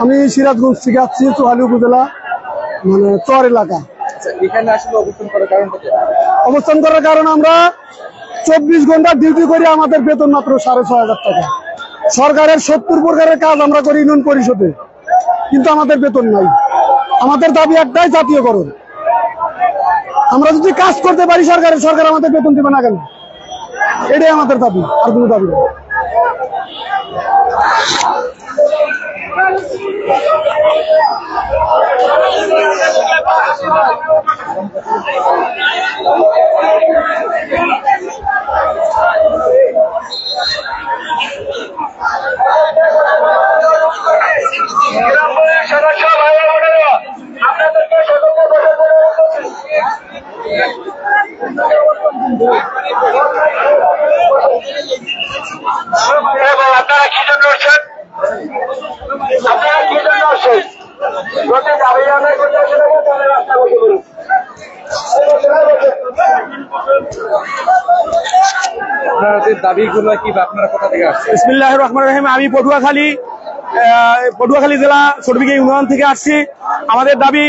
আমি সিরাজগঞ্জ থেকে আসছি, চোহালি উপজেলা মানে চর এলাকা। এখানে আসলে অবস্থান করার কারণ আমরা 24 ঘন্টা ডিউটি করি, আমাদের বেতন মাত্র 6,500 টাকা। সরকারের 70 প্রকারের কাজ আমরা করি ইউনিয়ন পরিষদে, কিন্তু আমাদের বেতন নাই। আমাদের দাবি একটাই, জাতীয়করণ। আমরা যদি কাজ করতে পারি সরকার আমাদের বেতন দেবে না কেন? এটাই আমাদের দাবি, আর কোনো দাবি নেই। আপনারা কি জন্য আসছেন? আপনারা কি জন্য আসছেন? আপনাদের দাবিগুলো কি বা আপনারা কোথা থেকে আসছেন? বিসমিল্লাহির রহমানির রহিম। আমি পটুয়াখালী জেলা সরবিগা ইউনিয়ন থেকে আসছি। আমাদের দাবি,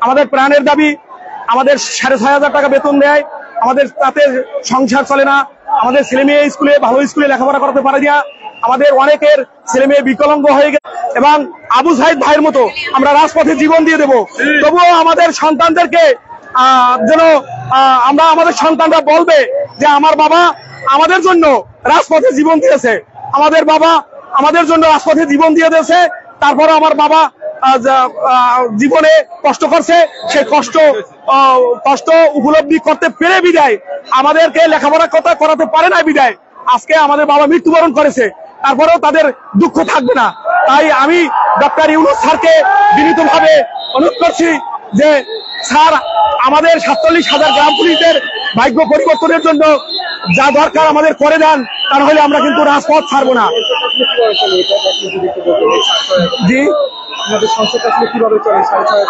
আমাদের প্রাণের দাবি, আমাদের 6,500 টাকা বেতন দেয়, আমাদের তাতে সংসার চলে না। আমাদের ছেলে মেয়ে ভালো স্কুলে লেখাপড়া করতে পারে না। আমাদের অনেকের ছেলে মেয়ে বিকলাঙ্গ হয়ে গেছে এবং আবু সাইদ ভাইয়ের মতো আমরা রাজপথে জীবন দিয়ে দেব। তবুও আমাদের সন্তানদেরকে যেন আমাদের সন্তানরা বলবে যে আমার বাবা আমাদের জন্য রাজপথে জীবন দিয়েছে, আমাদের বাবা আমাদের জন্য রাজপথে জীবন দিয়ে দিয়েছে। তারপরে আমার বাবা জীবনে কষ্ট করছে, সেই কষ্ট উপলব্ধি করতে পেরে বিদায় আমাদেরকে লেখাপড়া করাতে পারে না বিদায় আজকে আমাদের বাবা মৃত্যুবরণ করেছে। তারপরেও তাদের দুঃখ থাকবে না। তাই আমি ডক্টর ইউনূস স্যারকে বিনীতভাবে অনুরোধ করছি যে স্যার আমাদের 47,000 গ্রাম পুলিশদের ভাগ্য পরিবর্তনের জন্য যা দরকার আমাদের করে দেন, তা হলে আমরা কিন্তু রাজপথ ছাড়বো না। জি,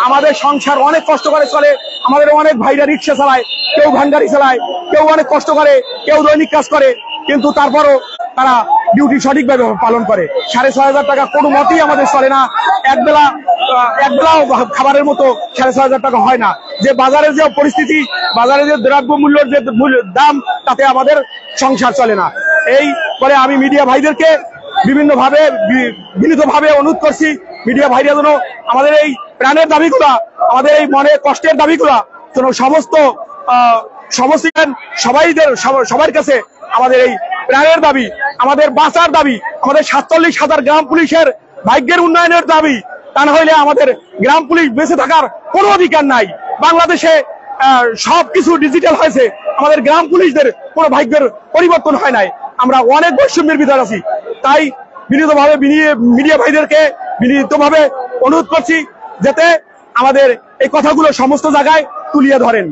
আমাদের সংসার অনেক কষ্ট করে চলে। আমাদের অনেক ভাইরা রিক্সা চালায়, কেউ ভ্যান গাড়ি চালায়, কেউ অনেক কষ্ট করে, কেউ দৈনিক কাজ করে, কিন্তু তারপরও তারা ডিউটি সঠিকভাবে পালন করে। 6,500 টাকা কোনো মতেই আমাদের চলে না। একবেলাও খাবারের মতো 6,500 টাকা হয় না। যে বাজারের যে পরিস্থিতি, বাজারে যে দ্রব্য মূল্যের যে দাম, তাতে আমাদের সংসার চলে না। এই বলে আমি মিডিয়া ভাইদেরকে বিভিন্নভাবে বিনীতভাবে অনুরোধ করছি, মিডিয়া ভাইরা যেন আমাদের এই প্রাণের দাবিগুলা, আমাদের এই মনে কষ্টের দাবিগুলা যেন সবার কাছে আমাদের এই প্রাণের দাবি, আমাদের বাঁচার দাবি, আমাদের 47,000 গ্রাম পুলিশের ভাগ্যের উন্নয়নের দাবি। তা না হইলে আমাদের গ্রাম পুলিশ বেঁচে থাকার কোনো অধিকার নাই। বাংলাদেশে সবকিছু ডিজিটাল হয়েছে, আমাদের গ্রাম পুলিশদের কোনো ভাগ্যের পরিবর্তন হয় নাই। আমরা অনেক বৈষম্যের ভিতরে আছি। তাই বিনীতভাবে মিডিয়া ভাইদেরকে বিনীতভাবে অনুরোধ করছি যাতে আমাদের এই কথাগুলো সমস্ত জায়গায় তুলিয়ে ধরেন।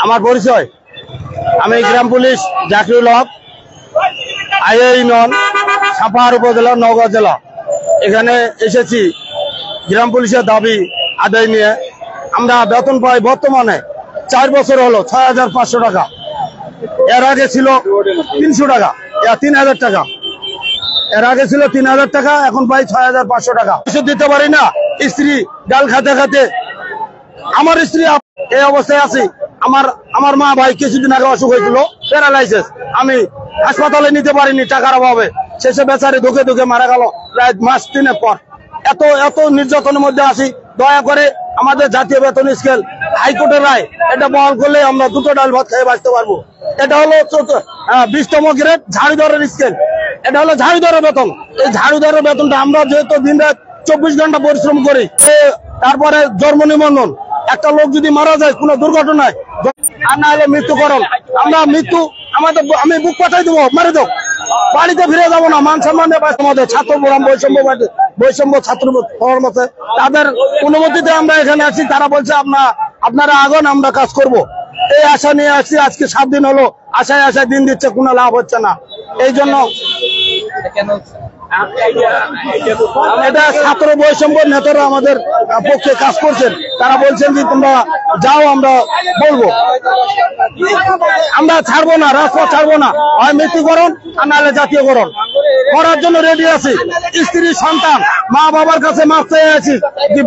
আমার পরিচয়, আমি গ্রাম পুলিশ জাকিরুল হক, আইএ ইউনিয়ন, সাপাহার উপজেলা, নওগাঁ জেলা। এখানে এসেছি গ্রাম পুলিশের দাবি আদায় নিয়ে। আমরা বেতন পাই বর্তমানে 4 বছর হলো 6,500 টাকা। এর আগে ছিল 300 টাকা, 3,000 টাকা। এর আগে ছিল 3,000 টাকা, এখন পাই 6,500 টাকা। কিছু দিতে পারি না, স্ত্রী ডাল খাতে খাতে। আমার স্ত্রী এই অবস্থায় আছে। আমার মা ভাই কিছুদিন আগে অসুখ হয়েছিল, প্যারালাইসিস। আমি হাসপাতালে নিতে পারিনি টাকার অভাবে। শেষে বেচারে ধুকে ধুকে মারা গেল প্রায় মাস 3 পর। এত নির্যাতনের মধ্যে আছি। দয়া করে আমাদের জাতীয় বেতন স্কেল হাইকোর্টের রায় এটা বহাল করলে আমরা 2টো ডাল ভাত খেয়ে বাঁচতে পারবো। এটা হলো 20তম গ্রেড ঝাড়ুদারের স্কেল। এটা হলো ঝাড়ুদারের বেতন। এই ঝাড়ুদারের বেতনটা আমরা যেহেতু দিন রাত 24 ঘন্টা পরিশ্রম করি, তারপরে জন্ম নিবন্ধন, একটা লোক যদি মারা যায় কোনো দুর্ঘটনায়, আর না হলে মৃত্যুকরণ, আমরা আমি বুক পাঠাই দেবো, মেরে দেবো, বাড়িতে ফিরে যাবো না। মান সম্মানে আমাদের ছাত্র ফোরাম বৈষম্য ছাত্র ফোরাম আছে, তাদের অনুমতিতে আমরা এখানে আছি। তারা বলছে আপনারা আগুন, আমরা কাজ করব। এই আশা নিয়ে আসছি। আজকে 7 দিন হলো আশায় দিন দিচ্ছে, কোনো লাভ হচ্ছে না। এই জন্য এটা ছাত্র বৈষম্য নেতারা আমাদের পক্ষে কাজ করছেন। তারা বলছেন যে তোমরা যাও, আমরা বলবো। আমরা ছাড়বো না, রাজপথ ছাড়বো না। হয় মৃত্যুকরণ আর নাহলে জাতীয়করণ করার জন্য রেডি আছি। স্ত্রী সন্তান মা বাবার কাছে মাপ চেয়ে আছি।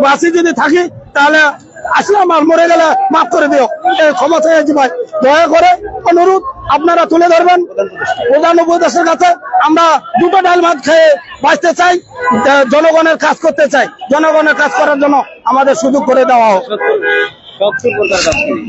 বাঁচি যদি থাকি তাহলে আসলাম, আর মরে গেলে মাফ করে দিও, ক্ষমা চেয়েছি ভাই। দয়া করে অনুরোধ আপনারা তুলে ধরবেন প্রধান উপদেশের কাছে। আমরা 2টো ডাল ভাত খেয়ে বাঁচতে চাই, জনগণের কাজ করতে চাই। জনগণের কাজ করার জন্য আমাদের সুযোগ করে দেওয়া হোক। 70 প্রকার কাজ করি।